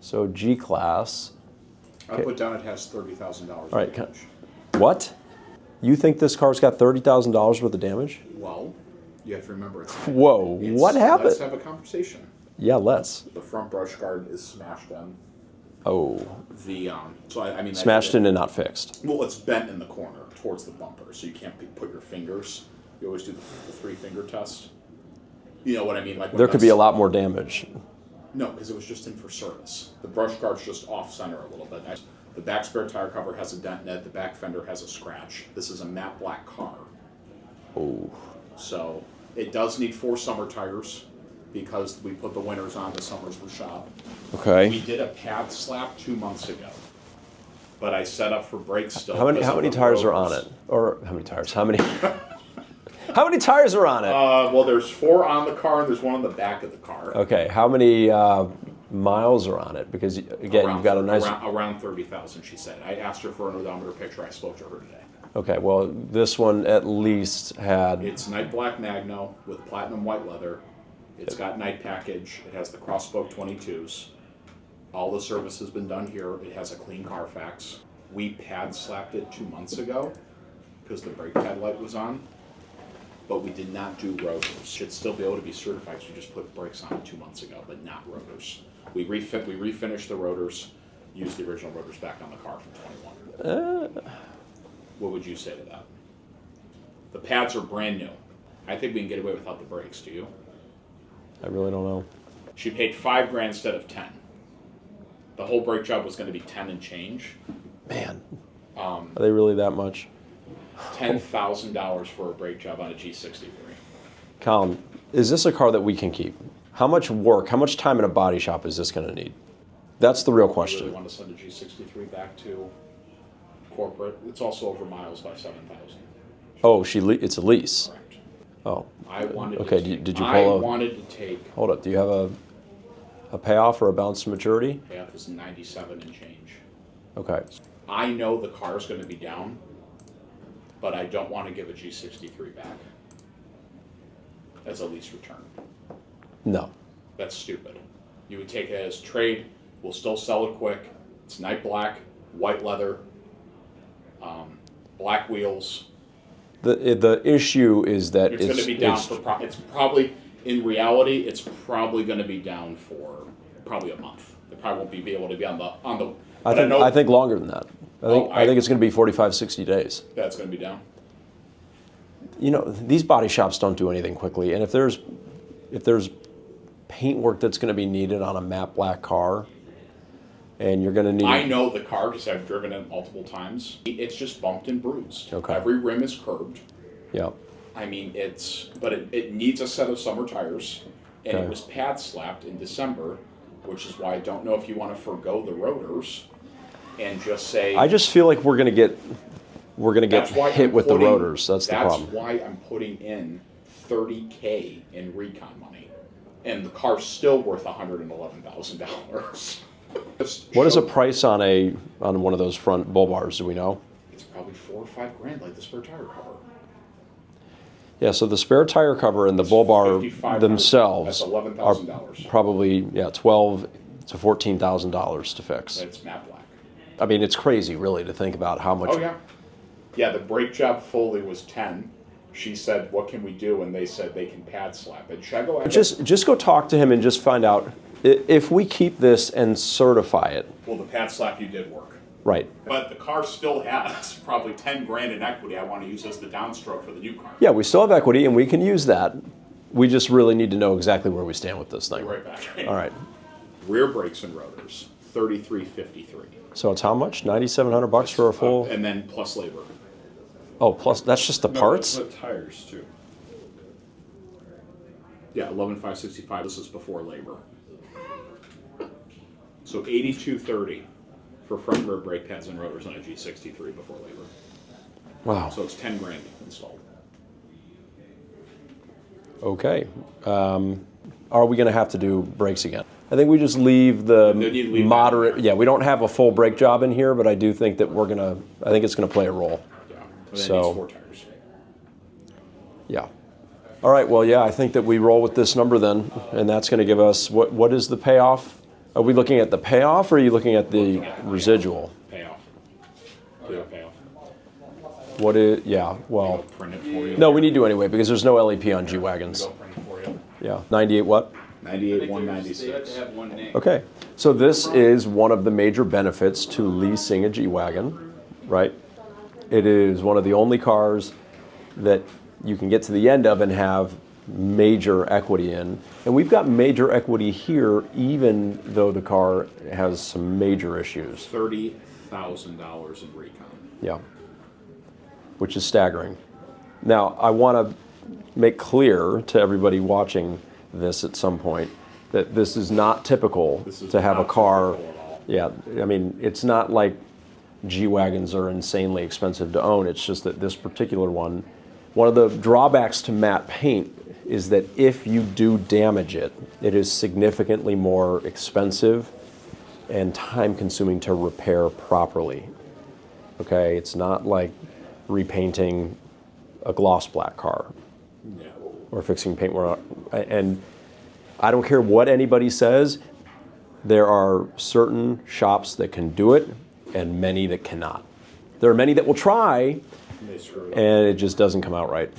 So G-Class. I put down it has $30,000 All right. damage. What? You think this car's got $30,000 worth of damage? Well, you have to remember it's... Whoa, what happened? Let's have a conversation. Yeah, let's. The front brush guard is smashed in. Oh. So I mean... Smashed in and not fixed. Well, it's bent in the corner towards the bumper, so you can't put your fingers. You always do the three-finger test. You know what I mean? Like there could be a lot more damage. No, because it was just in for service. The brush guard's just off-center a little bit. The back spare tire cover has a dent in it. The back fender has a scratch. This is a matte black car. Oh. So it does need 4 summer tires because we put the winters on, the summers were shop. Okay. We did a pad slap 2 months ago, but I set up for brakes still. How many tires are on it? Or how many tires? How many? How many tires are on it? Well, there's 4 on the car and there's 1 on the back of the car. Okay. How many miles are on it? Because again, you've got a nice... Around 30,000, she said. I asked her for an odometer picture. I spoke to her today. Okay, well, this one at least had... It's night black Magno with platinum white leather. It's got night package. It has the cross spoke 22s. All the service has been done here. It has a clean Carfax. We pad slapped it 2 months ago because the brake pad light was on, but we did not do rotors. Should still be able to be certified, so we just put brakes on it 2 months ago, but not rotors. We refinished the rotors, used the original rotors back on the car from 21. What would you say to that? The pads are brand new. I think we can get away without the brakes, do you? I really don't know. She paid $5,000 instead of 10. The whole brake job was going to be 10 and change. Man, are they really that much? $10,000 for a brake job on a G63. Colin, is this a car that we can keep? How much work, how much time in a body shop is this going to need? That's the real question. You really want to send a G63 back to corporate? It's also over miles by 7,000. Oh, it's a lease. Correct. Oh. I wanted okay, to take, did you pull I wanted to take... Hold up, do you have a payoff or a balance to maturity? Payoff is 97 and change. Okay. I know the car is going to be down, but I don't want to give a G63 back as a lease return. No. That's stupid. You would take it as trade. We'll still sell it quick. It's night black, white leather, black wheels. The issue is that it's going to be down for it's probably, in reality, it's probably going to be down for probably a month. It probably won't be able to be on the. I think longer than that. I think it's going to be 45, 60 days. That's going to be down. You know, these body shops don't do anything quickly, and if there's paint work that's going to be needed on a matte black car, and you're going to need... I know the car because I've driven it multiple times. It's just bumped and bruised. Okay. Every rim is curved. Yeah. I mean, but it needs a set of summer tires, and Okay. It was pad slapped in December, which is why I don't know if you want to forego the rotors and just say... I just feel like we're going to get hit with the rotors. That's the problem. That's why I'm putting in $30K in recon money, and the car's still worth $111,000. What is a price on one of those front bull bars? Do we know? It's probably $4 or $5 grand, like the spare tire cover. Yeah, so the spare tire cover and the bull bar themselves that's are $11,000. probably $12,000 to $14,000 to fix. It's matte black. I mean, it's crazy, really, to think about how much. Oh yeah, yeah. The brake job fully was 10. She said, "What can we do?" And they said they can pad slap it. Should I go? Just go talk to him and just find out if we keep this and certify it. Well, the pad slap you did work. Right. But the car still has probably 10 grand in equity I want to use as the downstroke for the new car. Yeah, we still have equity and we can use that. We just really need to know exactly where we stand with this thing. Be right back. All right. Rear brakes and rotors, $33.53. So it's how much? $9,700 for a full? And then plus labor. Oh, plus that's just the parts? The tires too. Yeah, $11,565. This is before labor. So $82.30 for front and rear brake pads and rotors on a G63 before labor. Wow. So it's 10 grand installed. Okay. Are we going to have to do brakes again? I think we just leave the moderate. Yeah, we don't have a full brake job in here, but I do think that I think it's going to play a role. Yeah. And So, needs 4 tires. Yeah. All right. Well, yeah, I think that we roll with this number then, and that's going to give us what is the payoff Are we looking at the payoff, or are you looking at the residual? Payoff. Yeah, payoff. What is, yeah, well, Print it for you. no, we need to anyway, because there's no LEP on G-Wagons. Go print it for you. Yeah, 98 what? 98, 196. Okay, so this is one of the major benefits to leasing a G-Wagon, right? It is one of the only cars that you can get to the end of and have major equity in. And we've got major equity here, even though the car has some major issues. $30,000 in recon. Yeah, which is staggering. Now, I want to make clear to everybody watching this at some point that this is not typical to have a car. Yeah, I mean, it's not like G-Wagons are insanely expensive to own. It's just that this particular one of the drawbacks to matte paint is that if you do damage it, it is significantly more expensive and time-consuming to repair properly. Okay, it's not like repainting a gloss black car or fixing paintwork. And I don't care what anybody says, there are certain shops that can do it and many that cannot. There are many that will try, and it just doesn't come out right.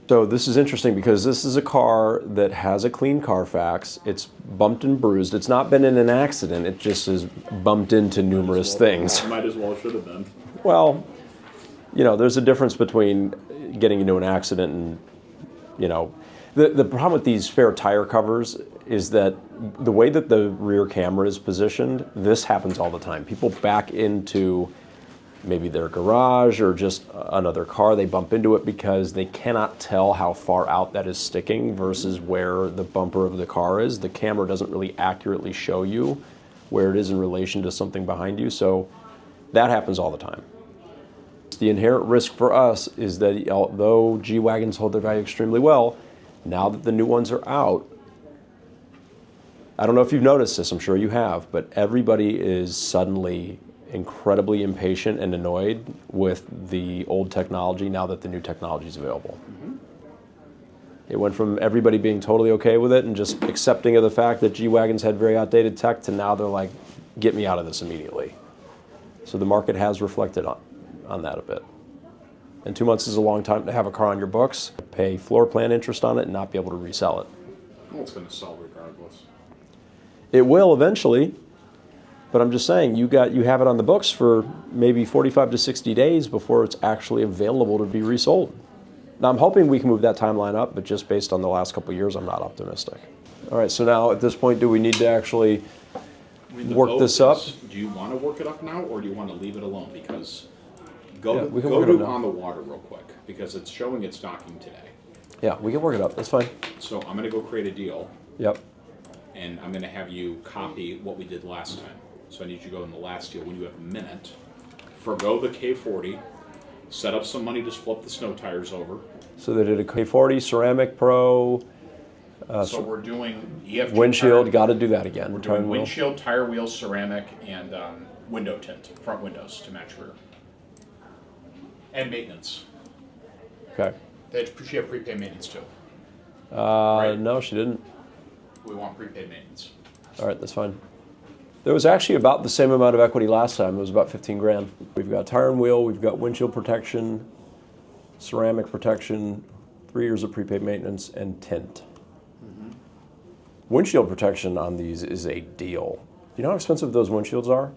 So this is interesting because this is a car that has a clean Carfax. It's bumped and bruised. It's not been in an accident. It just is bumped into numerous things. Might as well should have been. Well, you know, there's a difference between getting into an accident and, you know, the problem with these spare tire covers is that the way that the rear camera is positioned, this happens all the time. People back into maybe their garage or just another car, they bump into it because they cannot tell how far out that is sticking versus where the bumper of the car is. The camera doesn't really accurately show you where it is in relation to something behind you, so that happens all the time. The inherent risk for us is that although G-Wagons hold their value extremely well, now that the new ones are out, I don't know if you've noticed this, I'm sure you have, but everybody is suddenly incredibly impatient and annoyed with the old technology now that the new technology is available. It went from everybody being totally okay with it and just accepting of the fact that G-Wagons had very outdated tech to now they're like, get me out of this immediately. So the market has reflected on that a bit. And 2 months is a long time to have a car on your books, pay floor plan interest on it, and not be able to resell it. Well, it's going to sell regardless. It will eventually, but I'm just saying, you have it on the books for maybe 45 to 60 days before it's actually available to be resold. Now, I'm hoping we can move that timeline up, but just based on the last couple of years, I'm not optimistic. All right, so now at this point, do we need to actually work this up? Do you want to work it up now, or do you want to leave it alone? Because go Yeah, we can to work it up now. on the water real quick, because it's showing it's docking today. Yeah, we can work it up. That's fine. So I'm going to go create a deal, Yep. and I'm going to have you copy what we did last time. So I need you to go in the last deal when you have a minute. Forgo the K40, set up some money, just flip the snow tires over. So they did a K40, Ceramic Pro, So we're doing EFG windshield, tire, got to do that again. we're Tire doing wheel. windshield, tire wheels, ceramic, and window tint, front windows to match rear. And maintenance. Okay. She have prepaid maintenance too. No, she didn't. We want prepaid maintenance. All right, that's fine. There was actually about the same amount of equity last time. It was about 15 grand. We've got tire and wheel, we've got windshield protection, ceramic protection, 3 years of prepaid maintenance, and tint. Windshield protection on these is a deal. Do you know how expensive those windshields are?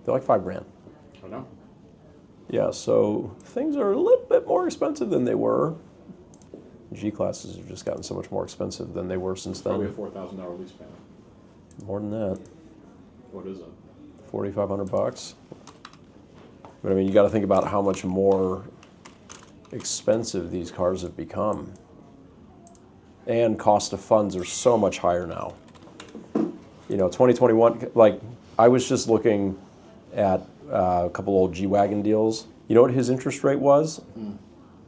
They're like 5 grand. I know. Yeah, so things are a little bit more expensive than they were. G-classes have just gotten so much more expensive than they were since then. Probably a $4,000 lease payment. More than that. What is it? 4,500 bucks. But I mean, you got to think about how much more expensive these cars have become. And cost of funds are so much higher now. You know, 2021, like I was just looking at a couple old G-Wagon deals. You know what his interest rate was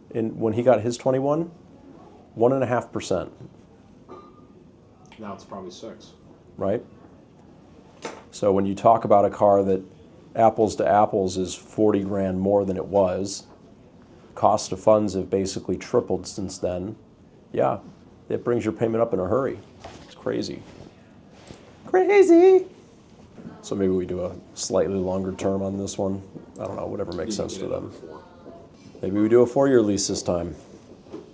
when he got his 21? 1.5%. Now it's probably 6. Right? So when you talk about a car that apples to apples is 40 grand more than it was, cost of funds have basically tripled since then, yeah, it brings your payment up in a hurry. It's crazy. Crazy. So maybe we do a slightly longer term on this one. I don't know, whatever makes sense to them. Maybe we do a 4-year lease this time.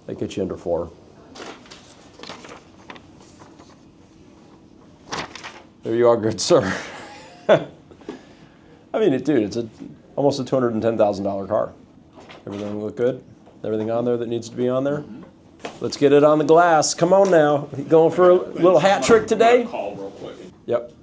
They get you under 4. There you are, good sir. I mean, dude, it's almost a $210,000 car. Everything look good? Everything on there that needs to be on there? Let's get it on the glass. Come on now. You going for a little hat trick today? Call real quick. Yep.